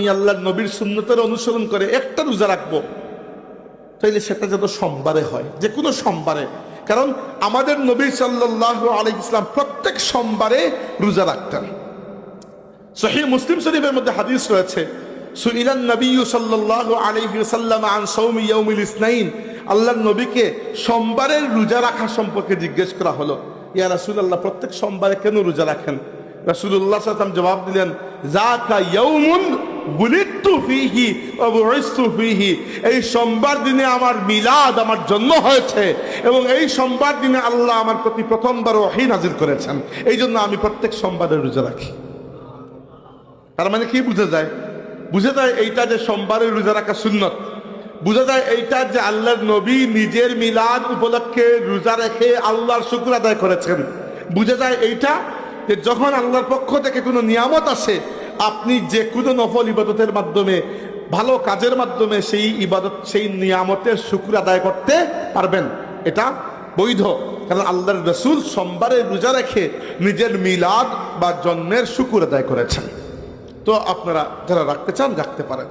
আমি আল্লাহর নবীর সুন্নতের অনুসরণ করে একটা রোজা রাখবো, তাইলে সেটা যেন সোমবারে হয়, যে কোনো সোমবারে। কারণ আমাদের নবী সাল্লাল্লাহু আলাইহি ওয়াসাল্লাম প্রত্যেক সোমবারে রোজা রাখতেন। সহিহ মুসলিম শরীফের মধ্যে হাদিস রয়েছে, সুইলান নবী সাল্লাল্লাহু আলাইহি ওয়াসাল্লাম আন সাওমি ইয়াউমিল ইসনাইন, আল্লাহর নবীকে সোমবারের রোজা রাখা সম্পর্কে জিজ্ঞেস করা হলো, ইয়া রাসূলুল্লাহ, প্রত্যেক সোমবারে কেন রোজা রাখেন? রাসূলুল্লাহ সাল্লাল্লাহু আলাইহি ওয়াসাল্লাম জবাব দিলেন, যাকা ইয়াউমুন বুলিতু ফীহি ওয়া বুইসতু ফীহি, এই সোমবার দিনে আমার মিলাদ, আমার জন্ম হয়েছে, এবং এই সোমবার দিনে আল্লাহ আমার প্রতি প্রথমবার ওহী নাযিল করেছেন, এই জন্য আমি প্রত্যেক সোমবারে রোজা রাখি। তার মানে কি বুঝা যায়? বুঝা যায় এইটা যে সোমবারে রোজা রাখা সুন্নত, বুঝা যায় এইটা যে আল্লাহর নবী নিজের মিলাদ উপলক্ষে রোজা রেখে আল্লাহর শুকর আদায় করেছেন। বুঝা যায় এইটা যে যখন আল্লাহর পক্ষ থেকে কোনো নিয়ামত আসে, আপনি যে কোনো নফল ইবাদতের মাধ্যমে, ভালো কাজের মাধ্যমে সেই ইবাদত, সেই নিয়ামতের শুকর আদায় করতে পারবেন, এটা বৈধ। কারণ আল্লাহর রাসূল সোমবারে রোজা রেখে নিজের মিলাদ বা জন্মের শুকর আদায় করেছেন। তো আপনারা যারা রাখতে চান রাখতে পারেন।